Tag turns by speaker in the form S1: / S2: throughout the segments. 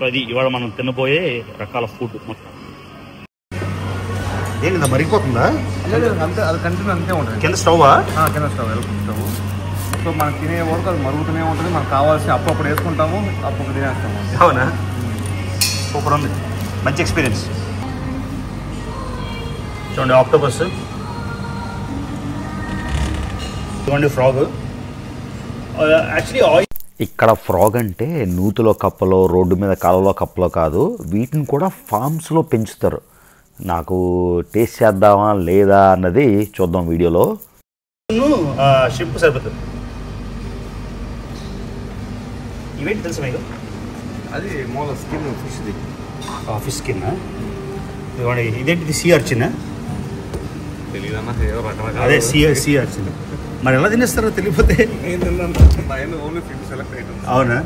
S1: So అది ఇవాళ మనం తినబోయే రకాల ఫుడ్ మొత్తం. ఏంటి మరిగిపోతుందా?
S2: అంతే, అది కంటిన్యూ అంతే ఉంటుంది.
S1: కింద స్టవ్వా?
S2: కింద స్టవ్, స్టవ్. సో మనకు తినే వరకు అది మరుగుతూనే ఉంటుంది. మనకు కావాల్సిన అప్పుడు వేసుకుంటాము, అప్పుడు తినేస్తాము.
S1: అవునా? సూపర్ ఉంది, మంచి ఎక్స్పీరియన్స్. చూడండి ఆక్టోపస్, చూడండి ఫ్రాగ్. యాక్చువల్లీ ఆయిల్
S3: ఇక్కడ ఫ్రాగ్ అంటే నూతిలో కప్పలో, రోడ్డు మీద కాలంలో కప్పలో కాదు, వీటిని కూడా ఫామ్స్లో పెంచుతారు. నాకు టేస్ట్ చేద్దామా లేదా అన్నది చూద్దాం వీడియోలో.
S1: షింప్ సరిపోతుంది. ఇవేంటి తెలుసు మీకు?
S2: అది మూల స్కిన్, ఫిష్ది.
S1: Fish skin. ఇవ్వండి, ఇదేంటిది? See urchin.
S2: తెలియదన్నా,
S1: అదే సీ అర్చిన్. మరి ఎలా తినేస్తారో తెలియపోతే. అవునా?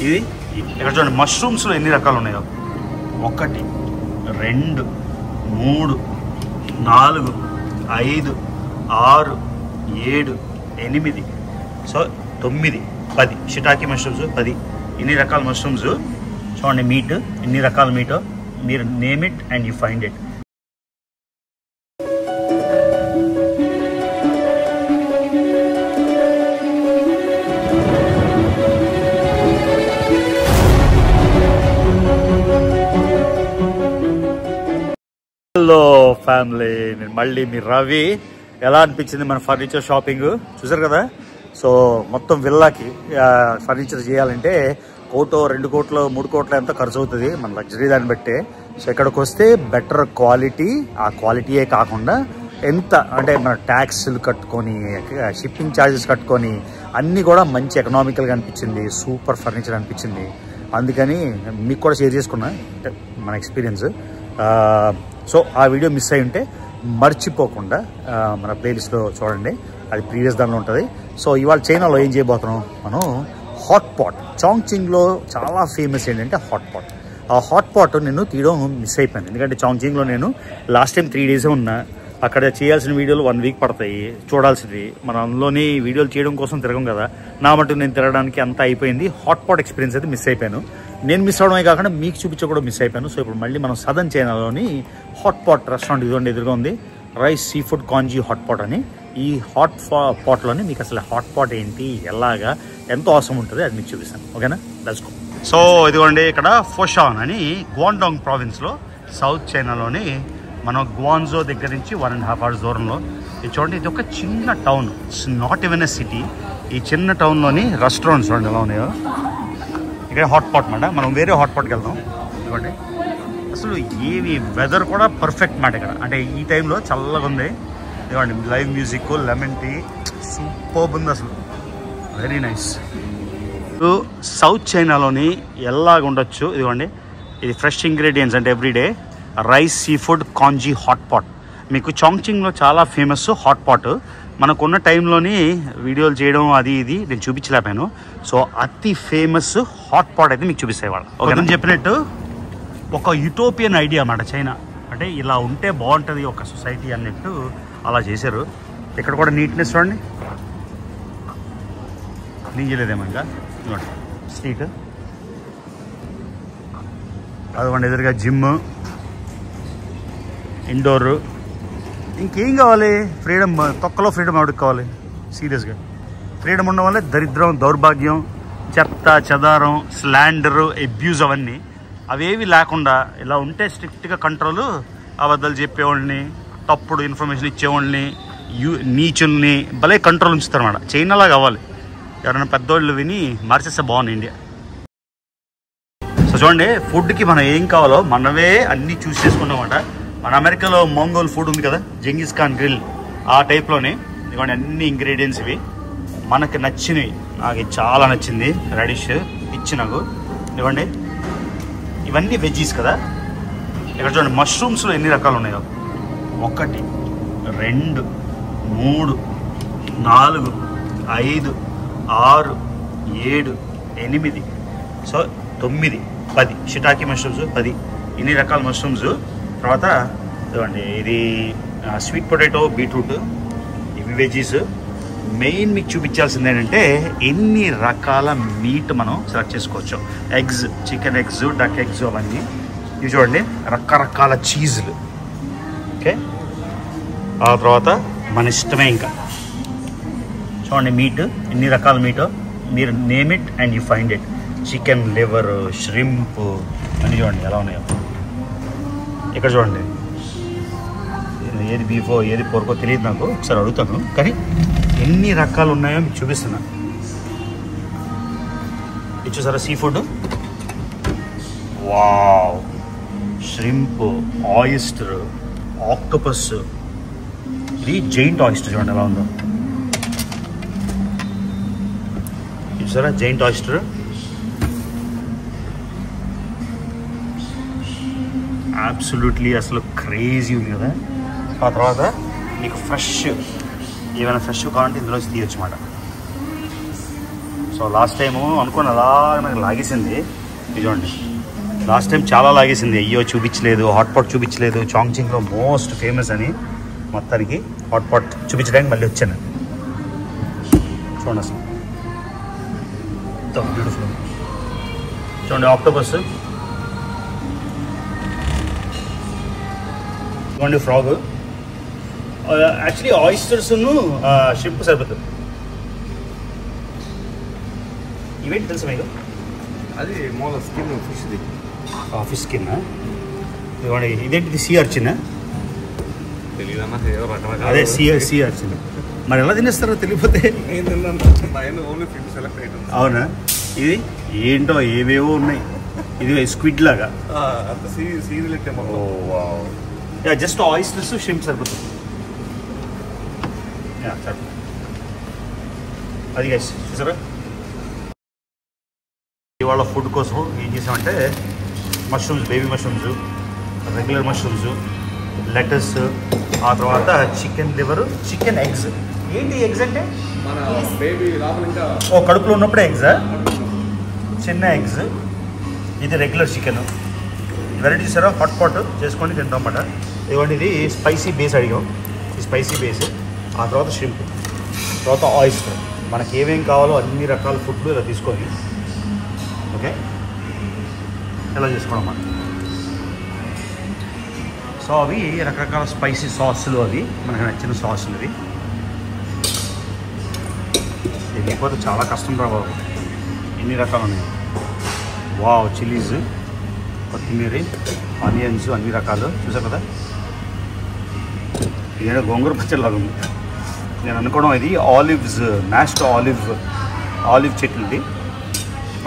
S1: ఇది ఇక్కడ చూడండి, మష్రూమ్స్లో ఎన్ని రకాలు ఉన్నాయో. 1 2 3 4 5 6 7 8 సో 9 10 షిటాకి మష్రూమ్స్ 10. ఇన్ని రకాల మష్రూమ్స్. చూడండి మీట్, ఎన్ని రకాల మీటో. మీరు name it and you find it. Hello family, నేను మళ్ళీ మీ రవి. ఎలా అనిపించింది మన ఫర్నిచర్ షాపింగ్? చూసారు కదా. సో మొత్తం విల్లాకి ఫర్నిచర్ చేయాలంటే 1 కోటి 2 కోట్లు 3 కోట్లు ఎంత ఖర్చు అవుతుంది మన లగ్జరీ దాన్ని బట్టే. సో ఇక్కడికి వస్తే బెటర్ క్వాలిటీ, ఆ క్వాలిటీయే కాకుండా ఎంత అంటే మన ట్యాక్స్లు కట్టుకొని, షిప్పింగ్ ఛార్జెస్ కట్టుకొని అన్నీ కూడా మంచి ఎకనామికల్గా అనిపించింది. సూపర్ ఫర్నిచర్ అనిపించింది. అందుకని మీకు కూడా షేర్ చేసుకున్నా మన ఎక్స్పీరియన్స్. సో ఆ వీడియో మిస్ అయి ఉంటే మర్చిపోకుండా మన ప్లేలిస్ట్లో చూడండి, అది ప్రీవియస్ దానిలో ఉంటుంది. సో ఇవాళ చైనాలో ఏం చేయబోతున్నాం మనం? Hot pot. చాంగ్చింగ్లో చాలా ఫేమస్ ఏంటంటే హాట్ పాట్. ఆ హాట్ పాట్ నేను తీయడం మిస్ అయిపోయింది, ఎందుకంటే చాంగ్చింగ్లో నేను లాస్ట్ టైం 3 డేసే ఉన్నా. అక్కడ చేయాల్సిన వీడియోలు 1 వీక్ పడతాయి చూడాల్సింది. మనం అందులోని వీడియోలు చేయడం కోసం తిరగం కదా. నా మటుకు నేను తిరగడానికి అంతా అయిపోయింది. హాట్ పాట్ ఎక్స్పీరియన్స్ అయితే మిస్ అయిపోయాను. నేను మిస్ అవడమే కాకుండా మీకు చూపించడం కూడా మిస్ అయిపోయాను. సో ఇప్పుడు మళ్ళీ మనం సదర్న్ చైనాలోని హాట్ పాట్ రెస్టారెంట్ ఇదిగోండి ఎదురుగా ఉంది, rice seafood congee hot pot అని. ఈ హాట్ పాట్లోని మీకు అసలు హాట్ పాట్ ఏంటి, ఎలాగా, ఎంత అవసరం ఉంటుంది అది మీకు చూపిస్తాను. ఓకేనా? Let's go. సో ఇదిగోండి, ఇక్కడ ఫోషాన్ అని గ్వాండాంగ్ ప్రావిన్స్లో సౌత్ చైనాలోని మనం గ్వాన్జో దగ్గర నుంచి 1.5 hours దూరంలో. ఇది చూడండి, ఇది ఒక చిన్న town, it's not even a city. ఈ చిన్న టౌన్లోని రెస్టారెంట్స్ చూడండి ఎలా ఉన్నాయో. ఇక్కడ హాట్ పాట్ మాట, మనం వేరే హాట్ పాట్కి వెళ్దాం. ఇదిగోండి, అసలు ఏవి వెదర్ కూడా పర్ఫెక్ట్ మాట ఇక్కడ. అంటే ఈ టైంలో చల్లగా ఉంది. ఇదిగోండి live music, lemon tea, superb ఉంది అసలు, వెరీ నైస్. సౌత్ చైనాలోని ఎలాగ ఉండొచ్చు. ఇదిగోండి, ఇది ఫ్రెష్ ఇంగ్రీడియంట్స్ అంటే everyday rice seafood congee hot pot. మీకు చాంగ్చింగ్లో చాలా ఫేమస్ హాట్ పాట్. మనకున్న టైంలోని వీడియోలు చేయడం అది ఇది నేను చూపించలేపాను. సో అతి ఫేమస్ హాట్ పాట్ అయితే మీకు చూపిస్తాయి వాళ్ళు. ఓకే, నేను చెప్పినట్టు ఒక యూటోపియన్ ఐడియా అన్నమాట చైనా. అంటే ఇలా ఉంటే బాగుంటుంది ఒక సొసైటీ అన్నట్టు అలా చేశారు. ఇక్కడ కూడా నీట్నెస్ చూడండి, క్లీన్ చేయలేదేమో ఇంకా. స్ట్రీట్ అదిగోండి, ఎదురుగా జిమ్, ఇండోర్. ఇంకేం కావాలి? ఫ్రీడమ్. తొక్కలో ఫ్రీడమ్ ఎవరికి కావాలి? సీరియస్గా ఫ్రీడమ్ ఉండడం వల్లే దరిద్రం, దౌర్భాగ్యం, చెత్త చెదారం, స్లాండరు, అబ్యూజ్ అవన్నీ అవేవి లేకుండా ఇలా ఉంటే స్ట్రిక్ట్గా కంట్రోల్. అబద్ధాలు చెప్పేవాళ్ళని, తప్పుడు ఇన్ఫర్మేషన్ ఇచ్చేవాళ్ళని, నీచుల్ని భలే కంట్రోల్ ఉంచుతారు అన్నమాట. చైనాలా కావాలి. ఎవరైనా పెద్దోళ్ళు విని మార్చేస్తే బాగుంది ఇండియా. సో చూడండి, ఫుడ్కి మనం ఏం కావాలో మనమే అన్నీ చూస్ చేసుకున్నామన్నమాట. మన అమెరికాలో మంగోల్ ఫుడ్ ఉంది కదా, జెంగిస్ ఖాన్ గ్రిల్, ఆ టైప్లోనే ఇదిగోండి అన్ని ఇంగ్రీడియంట్స్ ఇవి మనకు నచ్చినవి. నాకు చాలా నచ్చింది రెడిష్ పిచ్చి నాకు. ఇవ్వండి, ఇవన్నీ వెజ్జీస్ కదా. ఇక్కడ చూడండి మష్రూమ్స్లో ఎన్ని రకాలు ఉన్నాయో. 1 2 3 4 5 6 7 8 సో 9 10 షిటాకి మష్రూమ్స్ 10. ఇన్ని రకాల మష్రూమ్స్. తర్వాత ఇవ్వండి, ఇది స్వీట్ పొటాటో, బీట్రూట్, ఇవి వెజ్జీస్. మెయిన్ మీకు చూపించాల్సింది ఏంటంటే ఎన్ని రకాల మీట్ మనం సెలెక్ట్ చేసుకోవచ్చు. Eggs, chicken eggs, duck eggs, అవన్నీ ఇవి చూడండి, రకరకాల చీజులు. ఓకే, ఆ తర్వాత మన ఇష్టమే. ఇంకా చూడండి మీట్, ఎన్ని రకాల మీట్, మీరు name it and you find it. Chicken liver, shrimp అన్నీ చూడండి ఎలా ఉన్నాయో. ఇక్కడ చూడండి, ఏది బీఫో ఏది పోర్కో తెలియదు నాకు, ఒకసారి అడుగుతాను. కానీ ఎన్ని రకాలు ఉన్నాయో మీకు చూపిస్తున్నా. ఇది చూసారా sea food, wow, shrimp, oyster, octopus. ఇది జైంట్ ఆయిస్టర్ చూడండి ఎలా ఉందో. ఇది చూసారా జైంట్ ఆయిస్టర్, అబ్సల్యూట్లీ అసలు క్రేజీ ఉంది కదా. ఆ తర్వాత మీకు ఫ్రెష్, ఏమైనా ఫ్రెష్ కావాలంటే ఇందులో తీయొచ్చు అన్నమాట. సో లాస్ట్ టైము అనుకోని అలా నాకు లాగేసింది. ఇది చూడండి, లాస్ట్ టైం చాలా లాగేసింది. అయ్యో చూపించలేదు, హాట్ పాట్ చూపించలేదు, చాంగ్చింగ్లో మోస్ట్ ఫేమస్ అని. మొత్తానికి హాట్ పాట్ చూపించడానికి మళ్ళీ వచ్చాను. చూడండి అసలు ఎంత బ్యూటిఫుల్. చూడండి ఆక్టోపస్, చూడండి ఫ్రాగ్. యాక్చువల్లీ ఆయిస్టర్స్ను షింప్ సరిపోతుంది. ఇవేంటి తెలుసు మీకు?
S2: అది మూల స్కిన్ ఫిష్ది.
S1: Fish skin. ఇవ్వండి, ఇదేంటిది సీ అర్చిన్?
S2: తెలియదన్నా, ఏదో రకరకాల.
S1: అదే సీ అర్చిన్. మరి ఎలా తినేస్తారో తెలియపోతే.
S2: ఓన్లీ ఫిష్ సెలెక్ట్ అయ్యాను.
S1: అవునా? ఇది ఏంటో ఏవేవో ఉన్నాయి. ఇది స్క్విడ్ లాగా.
S2: అంత సీ రిలేటెడ్.
S1: ఓ వావ్. జస్ట్ ఆయిస్టర్స్ షింప్ సరిపోతుంది. సరిపోతుంది. అది గైస్ చూసారా, ఇవాళ ఫుడ్ కోసం ఏం చేసామంటే mushrooms, baby mushrooms, regular mushrooms, lettuce, ఆ తర్వాత చికెన్ లివర్, చికెన్ ఎగ్స్. ఏంటి ఎగ్స్ అంటే?
S2: మన బేబీ లోపల ఇంకా
S1: కడుపులో ఉన్నప్పుడే ఎగ్సా? చిన్న ఎగ్స్. ఇది రెగ్యులర్ చికెన్. వెరైటీ చూసారా, హాట్ పాట్ చేసుకొని తింటాం అన్నమాట. ఇవ్వండి, ఇది స్పైసీ బేస్ అడిగాం, ఈ స్పైసీ బేస్. ఆ తర్వాత షింప్, తర్వాత ఆయిస్టర్. మనకి ఏమేం కావాలో అన్ని రకాల ఫుడ్లు ఇలా తీసుకొని, ఓకే, ఇలా చేసుకోవడం అన్నమాట. సో అవి రకరకాల స్పైసీ సాసులు, అవి మనకు నచ్చిన సాసులు. ఇవి లేకపోతే చాలా కష్టం రా బాబు, ఎన్ని రకాలు ఉన్నాయి. వావ్, చిల్లీస్, కొత్తిమీర, ఆనియన్స్, అన్ని రకాలు చూసారు కదా. ఇదేదో గోంగూర పచ్చడిలాగా ఉంది. నేను అనుకోవడం ఇది ఆలివ్స్, మ్యాష్డ్ ఆలివ్ చెట్లుది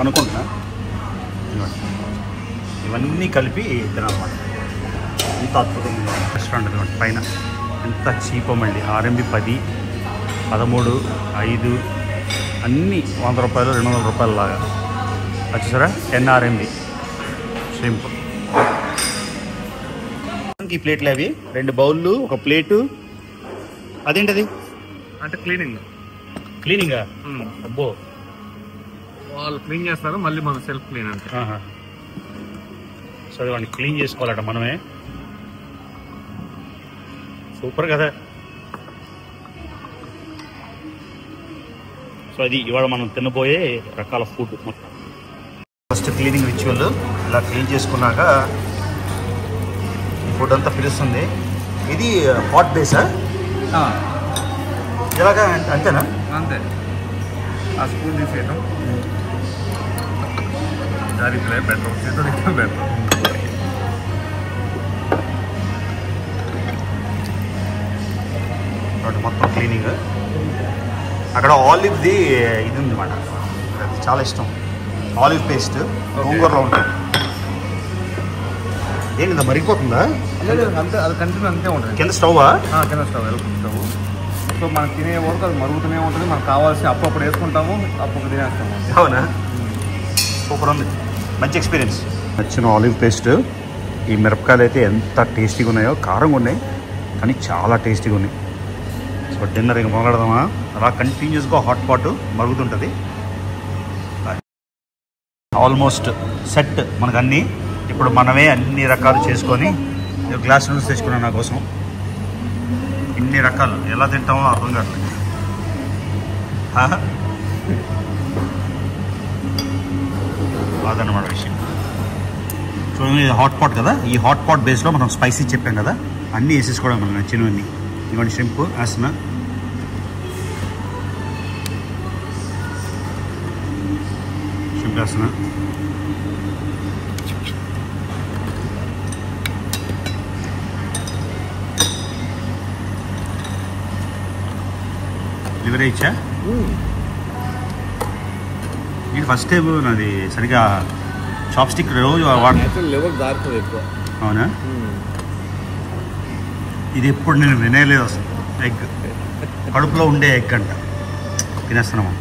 S1: అనుకుంటున్నా. ఇవన్నీ కలిపి తినాలన్నమాట. ఎంత అద్భుతంగా రెస్టారెంట్ అనమాట. పైన ఎంత చీపో మళ్ళీ, RMB 10, 13, 5 అన్నీ 100 రూపాయలు, 200 రూపాయలు లాగా. వచ్చేసారా 10 RMB షింప్. ఈ ప్లేట్లు అవి 2 బౌళ్ళు, ఒక ప్లేటు. అదేంటది?
S2: అంటే క్లీనింగ్.
S1: క్లీనింగా? అబ్బో,
S2: వాళ్ళు క్లీన్ చేస్తారు, మళ్ళీ మనం సెల్ఫ్ క్లీన్ అంటే.
S1: సో వాడిని క్లీన్ చేసుకోవాలట మనమే. సూపర్ కదా. సో అది ఇవాళ మనం తినబోయే రకాల ఫుడ్ మొత్తం. First cleaning ritual. ఇలా క్లీన్ చేసుకున్నాక ఈ ఫుడ్ అంతా పిలుస్తుంది. ఇది హాట్ బేసా? ఇలాగా అంతేనా?
S2: అంతే. ఆ స్పూన్ తీసేయడం, దాని బెటర్, చేతులు బెటర్.
S1: మొత్తం క్లీనింగ్. అక్కడ ఆలివ్ది ఇది ఉంది అన్నమాట, చాలా ఇష్టం. ఆలివ్ పేస్ట్ గోంగూరలో ఉంటుంది. ఏంటి మరిగిపోతుందా?
S2: అంతే, అది కంటిన్యూ అంతే ఉంటుంది.
S1: కింద స్టవ్వా?
S2: కింద స్టవ్, ఎలక్ట్రిక్ స్టవ్. సో మనకు తినే వరకు అది మరుగుతూనే ఉంటుంది. మనకు కావాల్సి అప్పుడు వేసుకుంటాము, అప్పుడు తినేస్తాము.
S1: అవునా? సూపర్ ఉంది, మంచి ఎక్స్పీరియన్స్. నచ్చిన ఆలివ్ పేస్ట్. ఈ మిరపకాయలు అయితే ఎంత టేస్టీగా ఉన్నాయో, కారంగా ఉన్నాయి కానీ చాలా టేస్టీగా ఉన్నాయి. సో డిన్నర్ ఇంకా మొదలెడదామా? అలా కంటిన్యూస్గా హాట్ పాట్ మరుగుతుంటుంది. ఆల్మోస్ట్ సెట్ మనకు అన్నీ. ఇప్పుడు మనమే అన్ని రకాలు చేసుకొని, గ్లాస్ నూడిల్స్ తెచ్చుకున్నాను నా కోసం. ఇన్ని రకాలు ఎలా తింటామో అర్థం కావట్లేదు. అదనమాట విషయం. చూడండి, హాట్ పాట్ కదా, ఈ హాట్ పాట్ బేస్లో మనం స్పైసీ చెప్పాం కదా, అన్నీ వేసేసుకోవడం మనకు నచ్చినవన్నీ. ఇవ్వండి షింప్ వేస్తున్నా, షింప్ వేస్తున్నా. లివర్ ఇచ్చా నేను ఫస్ట్ టైం నాది సరిగా చాప్ స్టిక్ రోజు
S2: లెవెల్ దారుతుంది ఎక్కువ.
S1: అవునా? ఇది ఎప్పుడు నేను వినేయలేదు అసలు. ఎగ్ కడుపులో ఉండే ఎగ్ అంట తినేస్తున్నాము.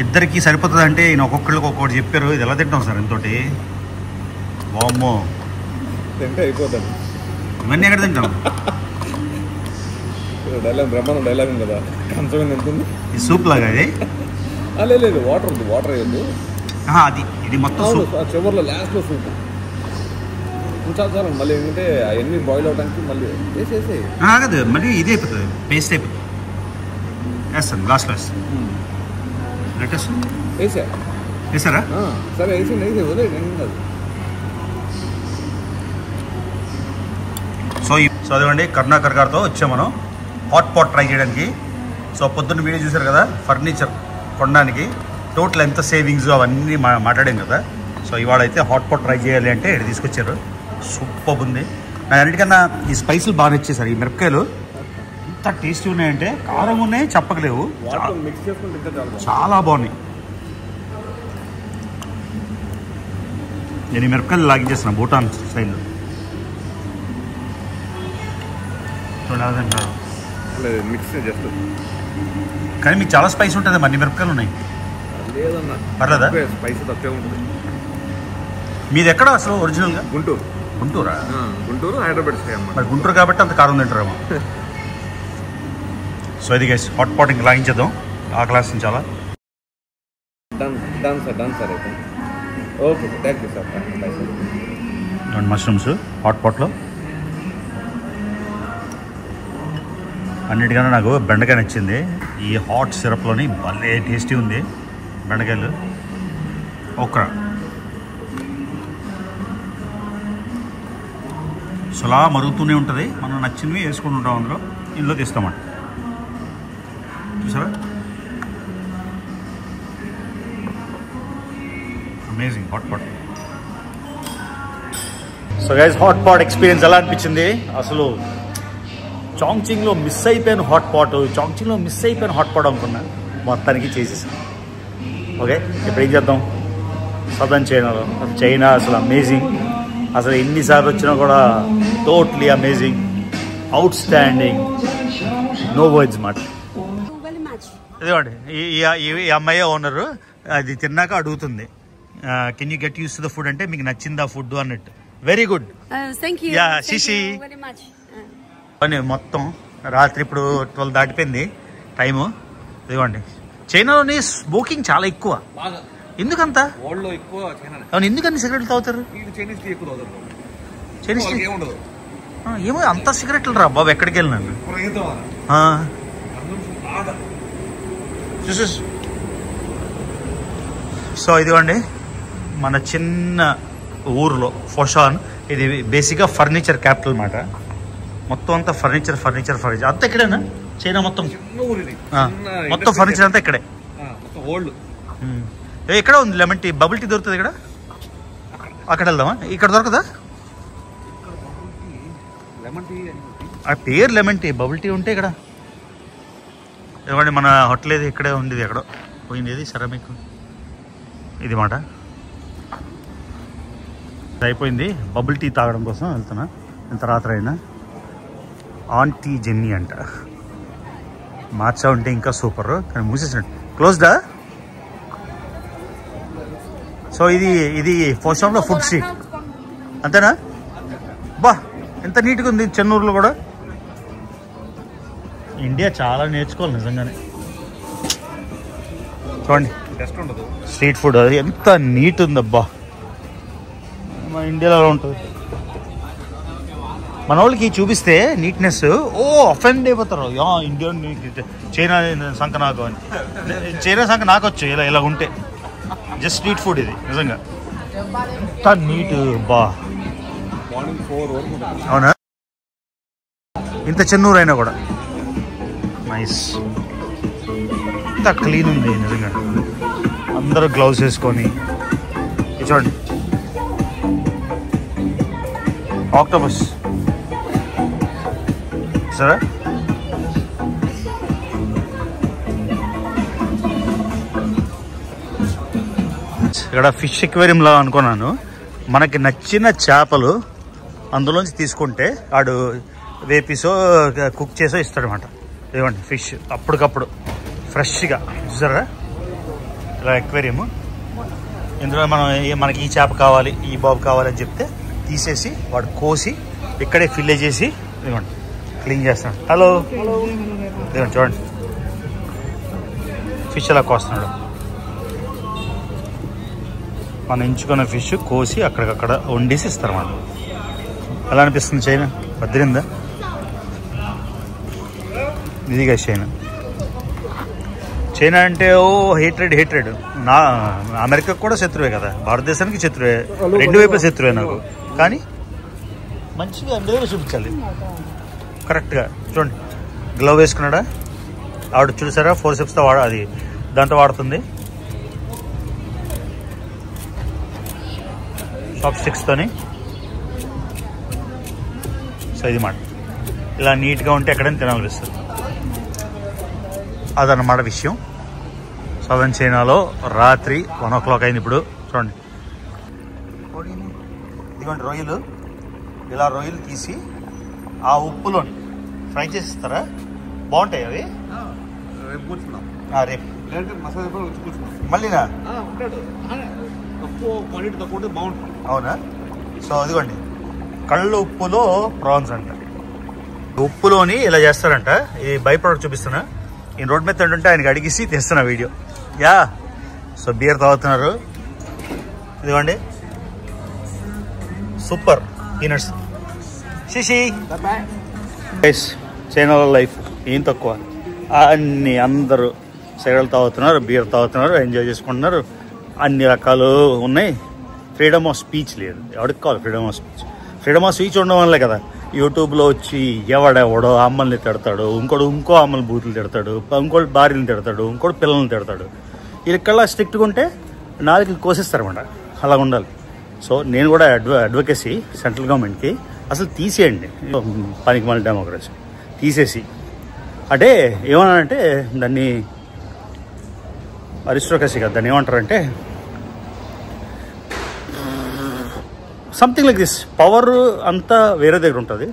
S1: ఇద్దరికి సరిపోతుంది అంటే ఈయన ఒక్కొక్కరికి ఒక్కొక్కటి చెప్పారు. ఇది ఎలా తింటాం సార్ ఇంతోటి? వామ్మో,
S2: తింటే అయిపోతుంది.
S1: ఇవన్నీ ఎక్కడ తింటాం?
S2: డైలాగ్ బ్రహ్మాండం డైలాగ్ ఉంది కదా, కంచం ఎంత ఉంది?
S1: ఇది సూప్ లాగా ఇది?
S2: లేదు, వాటర్ ఉంది, వాటర్ వేయద్దు.
S1: అది ఇది మొత్తం సూప్.
S2: చివరిలో లాస్ట్లో సూప్ ఉంచాలి. మళ్ళీ ఏంటంటే అవన్నీ బాయిల్ అవడానికి మళ్ళీ వేసేసి
S1: కాదు, మళ్ళీ ఇది అయిపోతుంది, పేస్ట్ అయిపోతుంది. వేస్తాను లాస్ట్లో వేస్తాను. వేసారా?
S2: సరే వేసి వదిలేదు.
S1: సో అదివ్వండి, కరుణాకర్ గారితో వచ్చాం మనం హాట్ పాట్ ట్రై చేయడానికి. సో పొద్దున్న వీడియో చూసారు కదా, ఫర్నిచర్ కొనడానికి టోటల్ ఎంత సేవింగ్స్ అవన్నీ మాట్లాడాం కదా. సో ఇవాళ అయితే హాట్ పాట్ ట్రై చేయాలి అంటే ఇక్కడ తీసుకొచ్చారు. సూపర్ ఉంది. నాకు అన్నిటికన్నా ఈ స్పైసీలు బాగా నచ్చేసారు. ఈ మిరపకాయలు ఎంత టేస్టీ ఉన్నాయంటే, కారం ఉన్నాయి చెప్పకలేవు,
S2: మిక్స్ చేసుకుంటే
S1: చాలా బాగున్నాయి. నేను ఈ మిరపకాయలు లాగించేస్తున్నాను భూటాన్ స్టైల్లో.
S2: మిక్స్ జస్ట్,
S1: కానీ మీకు చాలా స్పైస్ ఉంటుంది. అన్ని మిరపకాయలు ఉన్నాయి.
S2: లేదన్నా
S1: పర్లేదా?
S2: స్పైసీ తక్కువే ఉంటుంది.
S1: మీది ఎక్కడ అసలు ఒరిజినల్గా?
S2: గుంటూరు.
S1: గుంటూరా?
S2: గుంటూరు, హైదరాబాద్ స్టే అన్నమాట.
S1: మరి గుంటూరు కాబట్టి అంత కారం తింటారేమో. సో ఇది గైస్, హాట్ పాట్ ఇంకా లాగించేద్దాం. ఆ క్లాస్ చాలా
S2: డన్ సార్ అయితే. Okay, thank you sir. Bye sir.
S1: Mushrooms hot పాట్లో. అన్నిటికన్నా నాకు బెండకాయ నచ్చింది. ఈ హాట్ సిరప్లోని భలే టేస్టీ ఉంది బెండకాయలు. ఓక్రా సో అలా మరుగుతూనే ఉంటుంది. మనం నచ్చినవి వేసుకుంటూ ఉంటాం అందులో. ఇందులో తీస్తామంట. చూసారా? Amazing hot pot. So guys, hot pot experience ఎలా అనిపించింది? అసలు చాంగ్చింగ్లో మిస్ అయిపోయిన హాట్ పాట్, చాంగ్చింగ్లో మిస్ అయిపోయిన హాట్ పాట్ అనుకున్నా, మొత్తానికి చేసేసాం. ఓకే, ఇప్పుడు ఏం చేద్దాం? సదర్న్ చైనా అసలు అమేజింగ్. అసలు ఎన్నిసార్లు వచ్చినా కూడా totally amazing, outstanding, no words మాట. ఇదిగోండి, ఈ అమ్మాయి ఓనరు. అది తిన్నాక అడుగుతుంది, can you get use to the food అంటే, మీకు నచ్చిందా ఫుడ్ అన్నట్టు. Very good. శిషి అని మొత్తం రాత్రి ఇప్పుడు 12 దాటిపోయింది టైము. ఇదిగోండి, చైనాలోని స్మోకింగ్ చాలా ఎక్కువ. ఎందుకంత? అవును, ఎందుకని సిగరెట్లు తాగుతారు? చైనీస్ ఏమో అంత సిగరెట్లు రా బాబు, ఎక్కడికి వెళ్ళినాను. సో ఇదిగోండి, మన చిన్న ఊర్లో ఫోషాన్. ఇది బేసిక్గా ఫర్నిచర్ క్యాపిటల్ మాట. మొత్తం అంతా ఫర్నిచర్ అంతా ఇక్కడేనా? చైనా మొత్తం మొత్తం ఫర్నిచర్ అంతా ఇక్కడే. ఎక్కడ ఉంది లెమన్ టీ? బబుల్ టీ దొరుకుతుంది ఇక్కడ. అక్కడ వెళ్దామా? ఇక్కడ దొరకదా? ఆ పేరు లెమన్ టీ, బబుల్ టీ ఉంటే ఇక్కడ. ఇవ్వండి, మన హోటల్ ఏది ఇక్కడే ఉండేది, ఎక్కడో పోయింది సెరామిక్ ఇది మాట. అయిపోయింది. బబుల్ టీ తాగడం కోసం వెళ్తున్నా. ఇంత రాత్రి అయినా. ఆంటీ జెన్నీ అంట. మార్చా ఉంటే ఇంకా సూపర్, కానీ మూసేసినట్టు. క్లోజ్డా? సో ఇది ఫోషాన్లో ఫుడ్ స్ట్రీట్ అంతేనా? బా, ఎంత నీట్గా ఉంది చెన్నూరులో కూడా. ఇండియా చాలా నేర్చుకోవాలి నిజంగానే. చూడండి, స్ట్రీట్ ఫుడ్ అది ఎంత నీట్ ఉందబ్బా. మా ఇండియాలో ఉంటుంది. మన వాళ్ళకి చూపిస్తే నీట్నెస్ అఫెండ్ అయిపోతారు. ఇండియన్ చైనా సంఖ నాకు అని. చైనా సంఖ నాకొచ్చు ఇలా ఉంటే. జస్ట్ స్ట్రీట్ ఫుడ్ ఇది నిజంగా ఎంత నీట్ బా.
S2: మార్నింగ్ 4 వరకు.
S1: అవునా? ఇంత చెన్నూరు అయినా కూడా నైస్. ఇంత క్లీన్ ఉంది నిజంగా. అందరూ గ్లౌస్ వేసుకొని చూడండి. ఆక్టోపస్ సరే. ఇక్కడ ఫిష్ ఎక్వేరియం లా అనుకున్నాను. మనకి నచ్చిన చేపలు అందులోంచి తీసుకుంటే వాడు వేపిసో కుక్ చేసో ఇస్తాడనమాట. ఇవ్వండి ఫిష్ అప్పటికప్పుడు ఫ్రెష్గా చూసారా. ఇలా ఎక్వేరియము. ఇందులో మనకి ఈ చేప కావాలి, ఈ బాబు కావాలి అని చెప్తే తీసేసి వాడు కోసి ఇక్కడే ఫిల్ చేసి ఇవ్వండి క్లీన్ చేస్తాడు. హలో ఇదిగోండి చూడండి ఫిష్ ఎలా కోస్తున్నాడు. మనం ఎంచుకున్న ఫిష్ కోసి అక్కడికక్కడ వండేసి ఇస్తారు. మనం ఎలా అనిపిస్తుంది చైనా? బద్రిందా? ఇదిగా చైనా అంటే హేట్రెడ్. నా అమెరికాకు కూడా శత్రువే కదా, భారతదేశానికి శత్రువే, రెండు వైపులా శత్రువే నాకు. కానీ మంచిగా అన్ని దగ్గర చూపించాలి కరెక్ట్గా. చూడండి గ్లవ్ వేసుకున్నాడా ఆవిడ, చూసారా ఫోర్సెప్స్తో అది దాంతో వాడుతుంది, చాప్ స్టిక్స్తోని. సో ఇది మాట ఇలా నీట్గా ఉంటే ఎక్కడైనా తినాలనిపిస్తుంది. అదన్నమాట విషయం. సదర్న్ చైనాలో రాత్రి 1 o'clock అయింది ఇప్పుడు. చూడండి ఇదిగోండి రొయ్యలు. ఇలా రొయ్యలు తీసి ఆ ఉప్పులో ఫ్రై చేసి ఇస్తారా? బాగుంటాయి అవి.
S2: రేపు కూర్చున్నాం.
S1: రేపు
S2: మసాలా కూర్చున్నాం
S1: మళ్ళీనా?
S2: తక్కువ క్వాంటిటీ తక్కువ ఉంటే బాగుంటుంది.
S1: అవునా? సో అదిగోండి కళ్ళు ఉప్పులో ప్రాన్స్ అంట. ఉప్పులోని ఇలా చేస్తారంట. ఈ బై ప్రోడక్ట్ చూపిస్తున్నా. ఈ రోడ్ మీద తింటుంటే ఆయనకి అడిగేసి తెస్తున్నా వీడియో. యా సో బియర్ తాగుతున్నారు. ఇదిగోండి సూపర్ పీనట్స్. శిషి చైనాలో లైఫ్ ఏం తక్కువ. అన్ని అందరూ సిగరెట్లు తాగుతున్నారు, బియర్ తాగుతున్నారు, ఎంజాయ్ చేసుకుంటున్నారు. అన్ని రకాలు ఉన్నాయి. ఫ్రీడమ్ ఆఫ్ స్పీచ్ లేదు. ఎవరికి కావాలి freedom of speech? Freedom of speech ఉండడం వల్లే కదా యూట్యూబ్లో వచ్చి ఎవడెవడో అమ్మల్ని తిడతాడు, ఇంకో అమ్మని బూతులు తిడతాడు, ఇంకోటి భార్యని తిడతాడు, ఇంకోటి పిల్లల్ని తిడతాడు. వీళ్ళకల్లా స్ట్రిక్ట్గా ఉంటే నాలుగు కోసిస్తారన్నమాట. అలా ఉండాలి. సో నేను కూడా అడ్వకేసీ సెంట్రల్ గవర్నమెంట్కి అసలు తీసేయండి పనికి మళ్ళీ డెమోక్రసీ తీసేసి. అంటే ఏమన్నానంటే దాన్ని అరిస్టోక్రసీ కదా, దాన్ని ఏమంటారంటే సంథింగ్ లైక్ దిస్. పవర్ అంతా వేరే దగ్గర ఉంటుంది.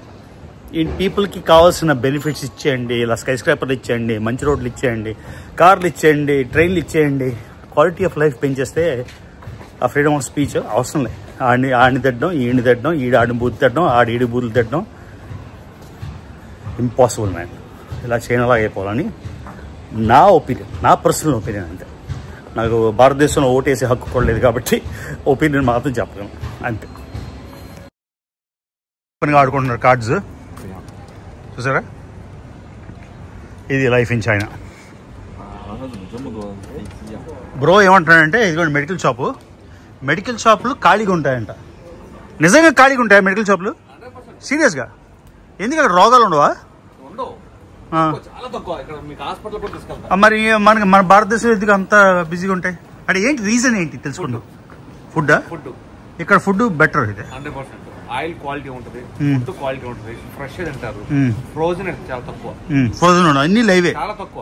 S1: ఈ పీపుల్కి కావాల్సిన బెనిఫిట్స్ ఇచ్చేయండి, ఇలా స్కై స్క్రాపర్లు ఇచ్చేయండి, మంచి రోడ్లు ఇచ్చేయండి, కార్లు ఇచ్చేయండి, ట్రైన్లు ఇచ్చేయండి. క్వాలిటీ ఆఫ్ లైఫ్ పెంచేస్తే ఆ ఫ్రీడమ్ ఆఫ్ స్పీచ్ అవసరం లేదు. ఆడిని తిట్టడం, ఈడిని తిట్టడం, ఆడిని బూతులు తిట్టడం, ఈడి బూతులు తిట్టడం ఇంపాసిబుల్ మ్యాన్. ఇలా చైనాలాగా అయిపోవాలని నా ఒపీనియన్, నా పర్సనల్ ఒపీనియన్. అంతే. నాకు భారతదేశంలో ఓటేసే హక్కు కూడా లేదు కాబట్టి ఒపీనియన్ మాత్రం చెప్పగలను అంతే. పనిగా ఆడుకుంటున్నారు కార్డ్స్ చూసారా. ఇది లైఫ్ ఇన్ చైనా. బ్రో ఏమంటాడంటే ఇదిగోండి మెడికల్ షాపులు ఖాళీగా ఉంటాయంట. నిజంగా ఖాళీగా ఉంటాయా మెడికల్ షాపులు? సీరియస్గా? ఎందుకు అక్కడ రోగాలు ఉండవా? మరి మన భారతదేశం ఎందుకు అంత బిజీగా ఉంటాయి అంటే ఏంటి రీజన్ ఏంటి తెలుసుకుంటాం? ఫుడ్ ఇక్కడ ఫుడ్ బెటర్ అయితే
S2: ఆయిల్ క్వాలిటీ ఉంటుంది, ఫుడ్ క్వాలిటీ ఉంటుంది, ఫ్రెష్ తింటారు. ఫ్రోజన్ చాలా తక్కువ.
S1: ఫ్రోజన్ అన్ని లైవే
S2: చాలా తక్కువ.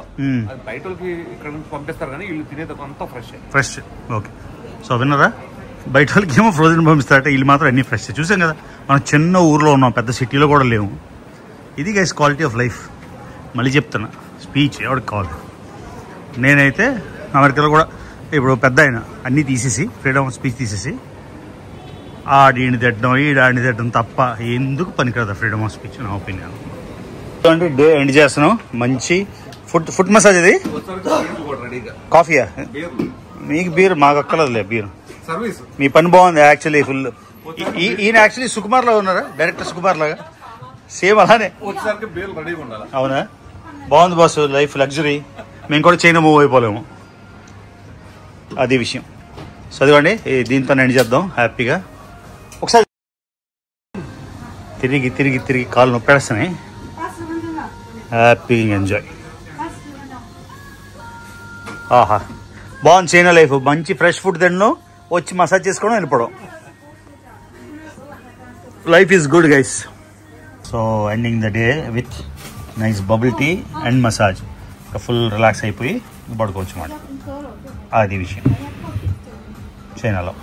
S2: అది బయట వాళ్ళకి ఇక్కడ నుంచి పంపిస్తారు కానీ వీళ్ళు తినేది అంతా ఫ్రెష్.
S1: ఓకే. సో విన్నారా? బయట వాళ్ళకి ఏమో ఫ్రోజన్ పంపిస్తారట, వీళ్ళు మాత్రం అన్ని ఫ్రెష్. చూసాం కదా, మనం చిన్న ఊర్లో ఉన్నాం, పెద్ద సిటీలో కూడా లేవు. ఇది గైస్ క్వాలిటీ ఆఫ్ లైఫ్. మళ్ళీ చెప్తున్నా, స్పీచ్ ఎవరికి కావాలి. నేనైతే అమెరికాలో కూడా ఇప్పుడు పెద్ద అయినా అన్నీ తీసేసి ఫ్రీడమ్ ఆఫ్ స్పీచ్ తీసేసి ఆడిని తిట్టడం ఆడిని తిట్టడం తప్ప ఎందుకు పనికిరాదు ఫ్రీడమ్ ఆఫ్ స్పీచ్ నా ఒపీనియన్. అంటే డే ఎండ్ చేస్తున్నాం. మంచి ఫుడ్ మసాజ్. ఇది కాఫీయా? మీకు బీర్, మాకు అక్కర్లేదులే బీర్. మీ పని బాగుంది యాక్చువల్లీ ఫుల్. ఈయన యాక్చువల్లీ సుకుమార్ లాగా ఉన్నారా? డైరెక్టర్ సుకుమార్ లాగా సేమ్ అలానే
S2: వచ్చేసరికి బేల్ రెడీగా ఉండాలి.
S1: అవునా? బాగుంది బాస్, లైఫ్ లగ్జరీ. మేము కూడా చైనా మూవ్ అయిపోలేము, అది విషయం. చదివండి, దీంతో ఎండ్ చేద్దాం హ్యాపీగా. ఒకసారి తిరిగి తిరిగి తిరిగి కాళ్ళు నొప్పేస్తున్నాయి. హ్యాపీగా ఎంజాయ్. ఆహా, బాగుంది చైనా లైఫ్. మంచి ఫ్రెష్ ఫుడ్ తినడం, వచ్చి మసాజ్ చేసుకోవడం, వెళ్ళిపోవడం. Life is good guys. So ending the day with nice bubble tea and massage. Full relax అయిపోయి పడుకోవచ్చు మాట. అది విషయం చైనాలో.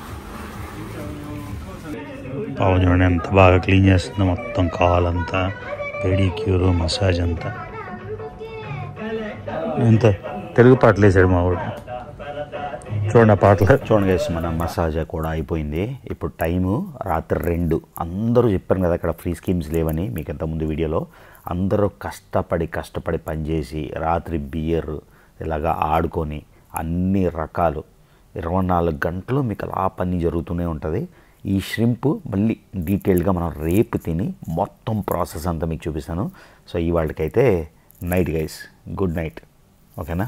S1: పావు చూడండి ఎంత బాగా క్లీన్ చేస్తుందో మొత్తం, కాలంతా పెడిక్యూర్ మసాజ్ అంతా. ఎంత తెలుగు పాటలు వేసాడు మా వాడు, చూడండి ఆ పాటలు.
S3: చూడండి గైస్, మన మసాజ్ కూడా అయిపోయింది. ఇప్పుడు టైము రాత్రి 2. అందరూ చెప్పారు కదా అక్కడ ఫ్రీ స్కీమ్స్ లేవని మీకు ఇంతకుముందు వీడియోలో. అందరూ కష్టపడి పనిచేసి రాత్రి బియర్ ఇలాగా ఆడుకొని అన్ని రకాలు 24 గంటలు మీకు అలా పని జరుగుతూనే ఉంటుంది. ఈ ష్రింప్ మళ్ళీ డీటెయిల్గా మనం రేపు తిని మొత్తం ప్రాసెస్ అంతా మీకు చూపిస్తాను. సో ఇవాళకైతే నైట్ గైస్, గుడ్ నైట్. ఓకేనా?